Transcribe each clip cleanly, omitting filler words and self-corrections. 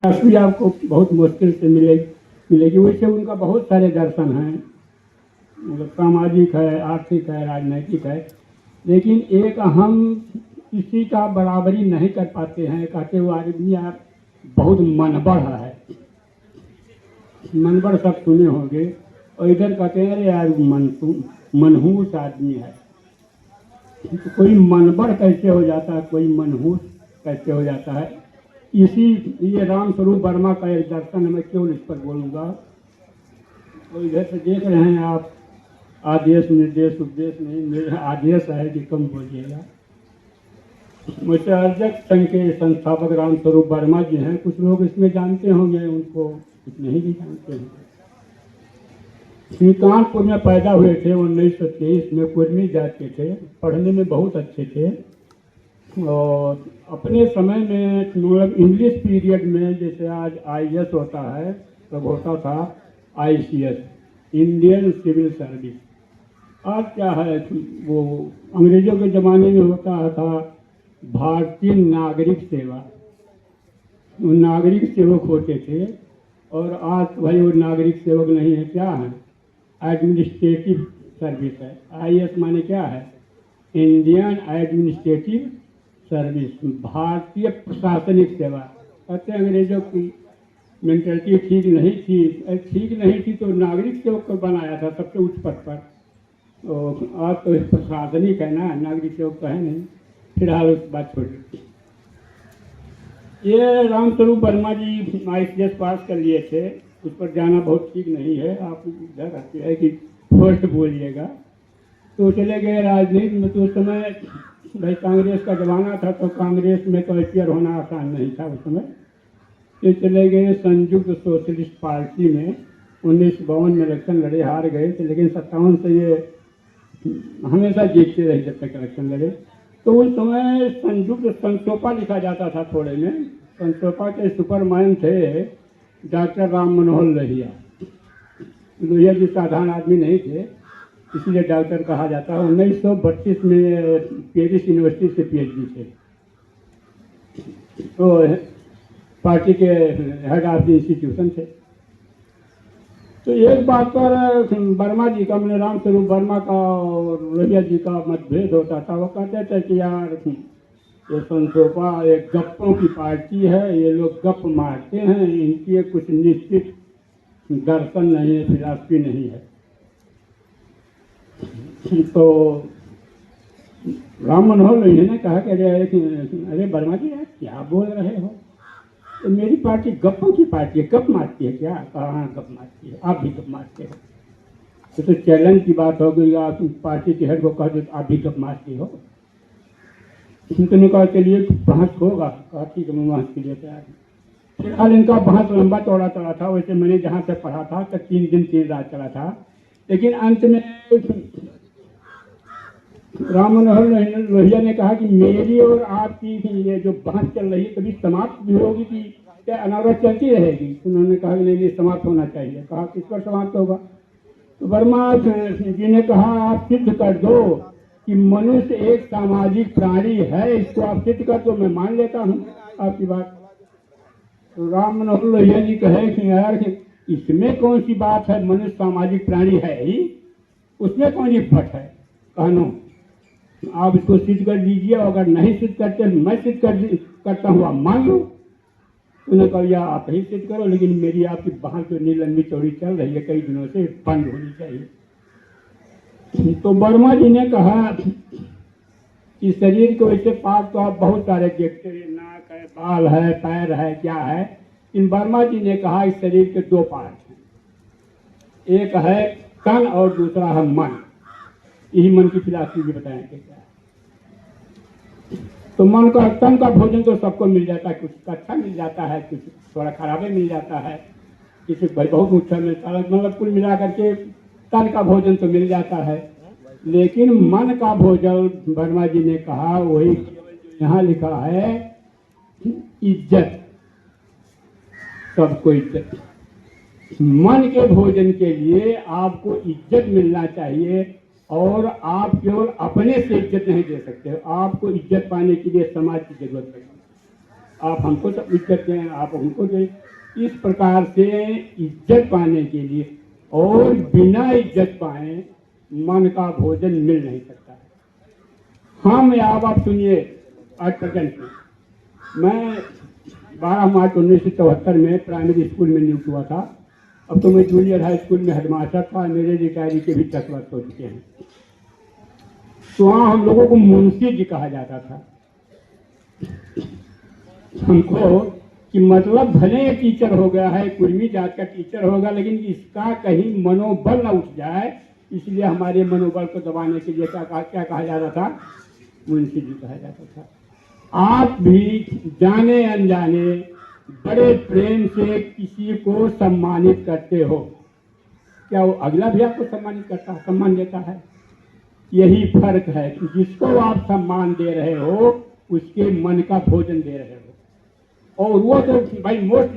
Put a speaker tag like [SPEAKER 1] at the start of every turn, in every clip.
[SPEAKER 1] भी आपको बहुत मुश्किल से मिलेगी। वैसे उनका बहुत सारे दर्शन हैं, मतलब सामाजिक है, आर्थिक है, राजनैतिक है, लेकिन एक हम किसी का बराबरी नहीं कर पाते हैं। कहते वो आदमी यार बहुत मनबड़ है, मनबड़ सब सुने होंगे, और इधर कहते हैं अरे यार मनहूस आदमी है। तो कोई मनबड़ कैसे हो जाता है, कोई मनहूस कैसे हो जाता है, इसी ये राम स्वरूप वर्मा का एक दर्शन है। मैं क्यों इस पर बोलूँगा। तो इधर से देख रहे हैं आप, आदेश निर्देश उपदेश नहीं, मेरा आदेश है कि कम बोलिएगा। मुचार्जक संघ के संस्थापक राम स्वरूप वर्मा जी हैं, कुछ लोग इसमें जानते होंगे, उनको कुछ नहीं भी जानते हैं। सुल्तानपुर में पैदा हुए थे 1923 में, कुर्मी जात के थे, पढ़ने में बहुत अच्छे थे, और अपने समय में मतलब इंग्लिश पीरियड में जैसे आज आईएएस होता है तब होता था आईसीएस, इंडियन सिविल सर्विस। आज क्या है, वो अंग्रेजों के ज़माने में होता था भारतीय नागरिक सेवा, वो नागरिक सेवक होते थे। और आज भाई वो नागरिक सेवक नहीं है, क्या है, एडमिनिस्ट्रेटिव सर्विस है। आईएएस माने क्या है, इंडियन एडमिनिस्ट्रेटिव सर्विस, भारतीय प्रशासनिक सेवा। कहते अंग्रेजों की मेंटलिटी ठीक नहीं थी तो नागरिक सेवक को बनाया था सबसे उच्च पद पर। तो आज तो प्रशासनिक है ना, नागरिक सेवक तो है नहीं। फिलहाल उस बात छोड़िए। ये राम स्वरूप वर्मा जी आईसीएस पास कर लिए थे, उस पर जाना बहुत ठीक नहीं है। आप इधर आते हैं कि थोड़े बोलिएगा। तो चले गए राजनीति में। तो उस समय भाई कांग्रेस का जमाना था, तो कांग्रेस में तो एपियर होना आसान नहीं था उस समय। ये चले गए संयुक्त सोशलिस्ट पार्टी में, 1952 में इलेक्शन लड़े, हार गए थे, लेकिन 57 से ये हमेशा जीतते रहे जब तक इलेक्शन लड़े। तो उस समय संयुक्त संसोपा लिखा जाता था थोड़े में। संसोपा के सुपरमैन थे डॉक्टर राम मनोहर लोहिया। लोहिया जी साधारण आदमी नहीं थे, इसलिए डॉक्टर कहा जाता है। 1932 में पेरिस यूनिवर्सिटी से पीएचडी थे, तो पार्टी के हेड ऑफ द इंस्टीट्यूशन थे। तो एक बात पर वर्मा जी का, मैंने राम स्वरूप वर्मा का और लोहिया जी का मतभेद होता था। वो कहते थे कि यार ये संसोपा एक गप्पों की पार्टी है, ये लोग गप मारते हैं, इनकी कुछ निश्चित दर्शन नहीं है, फिलॉसफी नहीं है। तो राम मनोहर लोहिया ने कहा कि अरे वर्मा जी यार क्या बोल रहे हो, तो मेरी पार्टी गप्पों की पार्टी है, गप मारती है क्या? कहा हाँ गप मारती है, आप भी गप मारते हो। तो चैलेंज की बात हो गई, आप पार्टी के हेड को कह दो आप भी गप मारती हो। उन्होंने कहा चलिए बहस होगा। कहा ठीक है, मैं बहस के लिए तैयार हूँ। फिलहाल इनका बहस लंबा चौड़ा चला था। वैसे मैंने जहाँ से पढ़ा था तो 3 दिन 3 रात चला था, लेकिन अंत में राम मनोहर लोहिया ने कहा कि मेरी और आपकी ये जो बहस चल रही है कभी समाप्त भी होगी कि क्या अनावरत चलती रहेगी? उन्होंने कहा कि नहीं समाप्त होना चाहिए। कहा किस पर समाप्त होगा? तो वर्मा जी ने कहा आप सिद्ध कर दो कि मनुष्य एक सामाजिक प्राणी है, इसको आप सिद्ध कर दो, मैं मान लेता हूँ आपकी बात। तो राम मनोहर लोहिया जी कहे कि यार इसमें कौन सी बात है, मनुष्य सामाजिक प्राणी है ही, उसमें कौन सी फट है? कहनो आप इसको सिद्ध कर दीजिए, अगर नहीं सिद्ध करते मैं सिद्ध करता हूँ, आप मान लो। उन्होंने कहा या आप ही सिद्ध करो, लेकिन मेरी आपकी बहस जो नी लंबी चौड़ी चल रही है कई दिनों से, बंद होनी चाहिए। तो वर्मा जी ने कहा कि शरीर के वैसे पार्ट तो आप बहुत सारे देखते हैं, नाक है, बाल है, पैर है, क्या है। इन वर्मा जी ने कहा इस शरीर के 2 पार्ट हैं, एक है तन और दूसरा है मन। यही मन की फिलॉसफी भी बताएंगे क्या। तो मन का, तन का भोजन तो सबको मिल जाता है, कुछ अच्छा मिल जाता है, कुछ थोड़ा खराबे मिल जाता है, किसी भाई बहुत अच्छा मिलता है, मतलब कुल मिला करके तन का भोजन तो मिल जाता है। लेकिन मन का भोजन वर्मा जी ने कहा वही यहाँ लिखा है, इज्जत, सबको इज्जत। मन के भोजन के लिए आपको इज्जत मिलना चाहिए, और आप केवल अपने से इज्जत नहीं दे सकते, आपको इज्जत पाने के लिए समाज की जरूरत है। आप हमको तो इज्जत दें, आप हमको दें। इस प्रकार से इज्जत पाने के लिए, और बिना इज्जत पाए मन का भोजन मिल नहीं सकता है। हम आप सुनिए, आज प्रेजेंट मैं 12 मार्च 1974 में प्राइमरी स्कूल में नियुक्त हुआ था। अब तो मैं जूनियर हाई स्कूल में हेडमास्टर था। मेरे रिटायरी के भी 10 वर्ष हो चुके हैं। तो वहाँ हम लोगों को मुंशी जी कहा जाता था। हमको कि मतलब भले टीचर हो गया है, कुर्मी जात का टीचर होगा, लेकिन इसका कहीं मनोबल न उठ जाए, इसलिए हमारे मनोबल को दबाने के लिए क्या कहा जाता था? मुंशी जी कहा जाता था। आप भी जाने अनजाने बड़े प्रेम से किसी को सम्मानित करते हो, क्या वो अगला भी आपको सम्मानित करता है, सम्मान देता है? यही फर्क है कि जिसको आप सम्मान दे रहे हो उसके मन का भोजन दे रहे हो। और वो तो भाई मोस्ट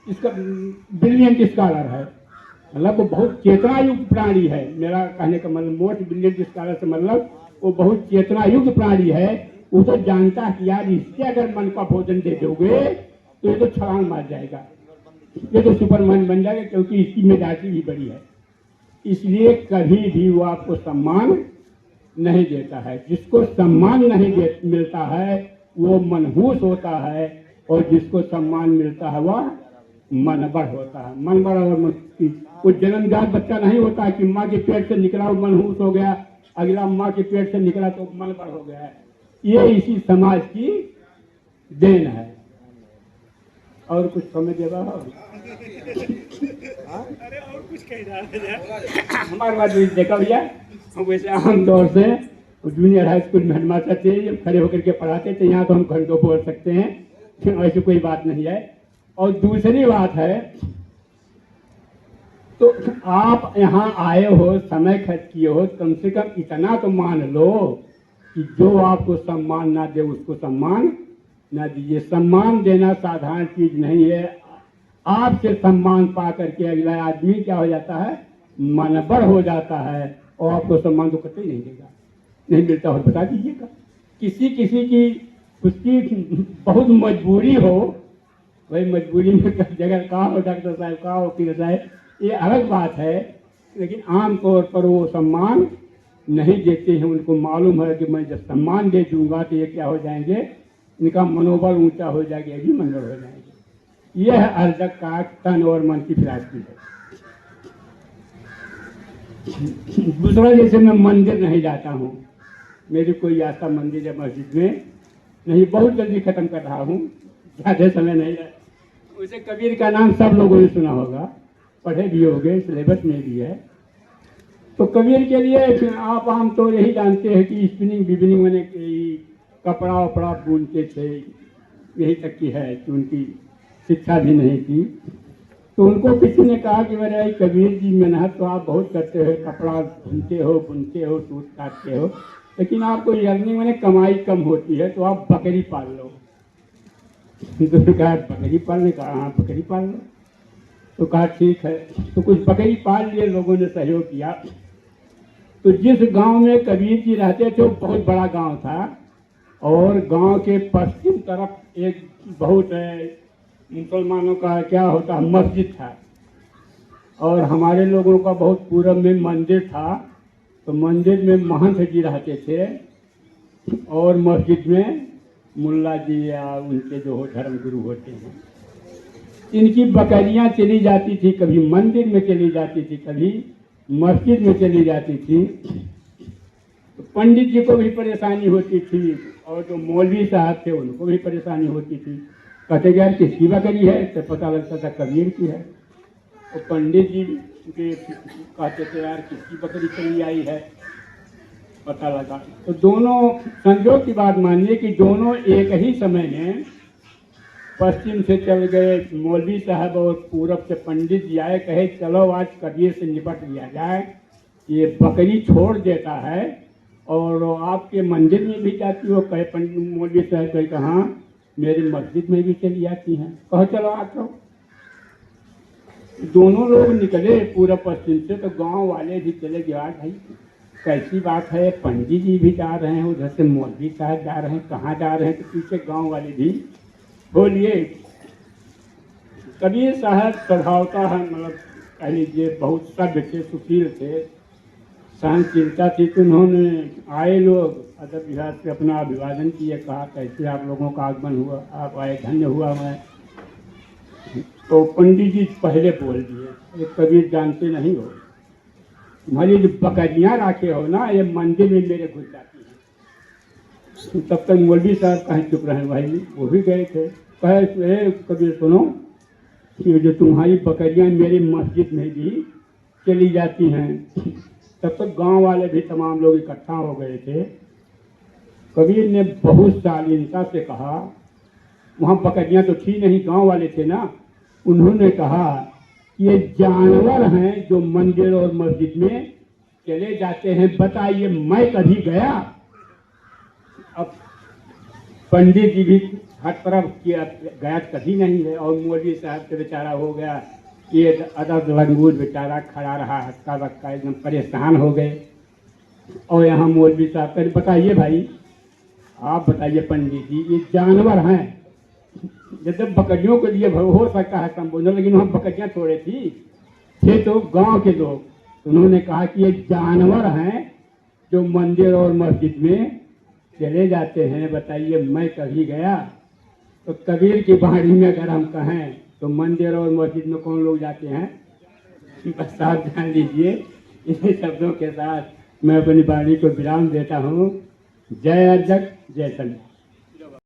[SPEAKER 1] इसका ब्रिलियंट स्कॉलर है, मतलब वो बहुत चेतना युक्त प्राणी है। मेरा कहने का मतलब मोस्ट ब्रिलियंट स्कॉलर से मतलब वो बहुत चेतना युक्त प्राणी है। वो तो जानता है कि यार इससे अगर मन का भोजन दे दोगे तो ये तो छलांग मार जाएगा, ये तो सुपरमैन बन जाएगा, क्योंकि इसकी मेजाजी भी बड़ी है। इसलिए कभी भी वो आपको सम्मान नहीं देता है। जिसको सम्मान नहीं मिलता है वो मनहूस होता है, और जिसको सम्मान मिलता है वह मनबड़ होता है। मनबड़ और वो जन्मजात बच्चा नहीं होता कि माँ के पेट से निकला वो मनहूस हो गया, अगला माँ के पेट से निकला तो मनबड़ हो गया है। ये इसी समाज की देन है। और कुछ समझ देगा? अरे और कुछ कह रहा है हमारे बात देखा भैया। वैसे आमतौर से जूनियर हाई स्कूल में हेडमास्टर थे, खड़े होकर के पढ़ाते थे। यहाँ तो हम घंटों बोल सकते हैं, ऐसी कोई बात नहीं है। और दूसरी बात है, तो आप यहाँ आए हो, समय खर्च किए हो, कम से कम इतना तो मान लो कि जो आपको सम्मान ना दे उसको सम्मान ना दीजिए। सम्मान देना साधारण चीज नहीं है। आपसे सम्मान पा करके अगला आदमी क्या हो जाता है? मनबड़ हो जाता है, और आपको सम्मान तो कतई नहीं देगा, नहीं मिलता हो। बता दीजिएगा, किसी की उसकी बहुत मजबूरी हो, वही मजबूरी में जगह कहा हो डॉक्टर साहब, कहा हो वकील साहब, ये अलग बात है। लेकिन आमतौर पर वो सम्मान नहीं देते हैं। उनको मालूम है कि मैं जब सम्मान दे दूंगा तो ये क्या हो जाएंगे, इनका मनोबल ऊंचा हो जाएगा, ये भी मनोबल हो जाएंगे। यह है अर्जक का तन और मन की फिलॉसफी है। दूसरा, जैसे मैं मंदिर नहीं जाता हूँ, मेरी कोई आस्था मंदिर या मस्जिद में नहीं, बहुत जल्दी खत्म कर रहा हूँ, ज़्यादा समय नहीं है। वैसे कबीर का नाम सब लोगों ने सुना होगा, पढ़े भी होंगे, सिलेबस में भी है। तो कबीर के लिए आप हम तो यही जानते हैं कि स्पिनिंग बिबिनिंग मैंने कपड़ा वपड़ा बुनते थे, यही तक की है कि उनकी शिक्षा भी नहीं थी। तो उनको किसी ने कहा कि मेरे कबीर जी, मेहनत तो आप बहुत करते हो, कपड़ा बुनते हो, सूट काटते हो, लेकिन आपको अर्निंग मैंने कमाई कम होती है, तो आप बकरी पाल लो। तो कहा बकरी पालने का? हाँ बकरी पाल लो। तो कहा ठीक है। तो कुछ बकरी पाल लिए, लोगों ने सहयोग किया। तो जिस गांव में कबीर जी रहते थे वो बहुत बड़ा गांव था, और गांव के पश्चिम तरफ एक बहुत मुसलमानों का क्या होता मस्जिद था, और हमारे लोगों का बहुत पूरब में मंदिर था। तो मंदिर में महंत जी रहते थे, और मस्जिद में मुल्ला जी या उनके जो धर्म गुरु होते हैं। इनकी बकरियां चली जाती थी, कभी मंदिर में चली जाती थी, कभी मस्जिद में चली जाती थी। तो पंडित जी को भी परेशानी होती थी, और जो मौलवी साहब थे उनको भी परेशानी होती थी। कहते यार किसकी बकरी है? तो पता लगता था कबीर की है। तो पंडित जी के कहते थे यार किसकी बकरी चली आई है, पता लगा। तो दोनों, संजोग की बात मानिए कि दोनों एक ही समय में पश्चिम से चल गए मौलवी साहब, और पूरब से पंडित जी आए, कहे चलो आज कबीर से निपट लिया जाए। ये बकरी छोड़ देता है और आपके मंदिर में भी जाती हो। कहे पंडित मौलवी साहब, कहे कहाँ? मेरी मस्जिद में भी चली जाती हैं। कहो चलो आ जाओ। दोनों लोग निकले पूरब पश्चिम से, तो गांव वाले भी चले गए भाई कैसी बात है, पंडित जी भी जा रहे हैं, उधर से मौलवी साहब जा रहे हैं, कहाँ जा रहे हैं, तो पीछे गांव वाले भी बोलिए। कबीर साहब स्वभावतः मतलब कह लीजिए बहुत सभ्य थे, सुशील थे, सहनशीलता थी। तो उन्होंने आए लोग अदब विहार से अपना अभिवादन किए, कहा कैसे आप लोगों का आगमन हुआ, आप आए, धन्य हुआ मैं। तो पंडित जी पहले बोल दिए, अरे कबीर जानते नहीं हो, तुम्हारी जो बकरियाँ राखे हो ना, ये मंदिर में मेरे घुस जाती हैं। तब तक मौलवी साहब कहीं चुप रहे भाई, वो भी गए थे। कहे कबीर सुनो, कि जो तुम्हारी बकरियाँ मेरी मस्जिद में भी चली जाती हैं। तब तक गांव वाले भी तमाम लोग इकट्ठा हो गए थे। कबीर ने बहुत शालीनता से कहा, वहाँ बकरियाँ तो थी नहीं, गांव वाले थे ना, उन्होंने कहा ये जानवर हैं जो मंदिर और मस्जिद में चले जाते हैं, बताइए मैं कभी गया? अब पंडित जी भी हर तरफ किया, गया कभी नहीं है। और मौलवी साहब से बेचारा हो गया, ये अदब लंगूर बेचारा खड़ा रहा, हक्का बक्का, एकदम परेशान हो गए। और यहाँ मौलवी साहब कहे बताइए भाई, आप बताइए पंडित जी, ये जानवर हैं, जैसे बकरियों के लिए हो सकता है संबोधन, लेकिन वहाँ बकरियाँ थोड़े थे तो गांव के लोग। उन्होंने कहा कि ये जानवर हैं जो मंदिर और मस्जिद में चले जाते हैं, बताइए मैं कभी गया? तो कबीर की वाणी में अगर हम कहें तो मंदिर और मस्जिद में कौन लोग जाते हैं? बस आप जान लीजिए। इन्हीं शब्दों के साथ मैं अपनी वाणी को विराम देता हूँ। जय अजग, जय सन्त।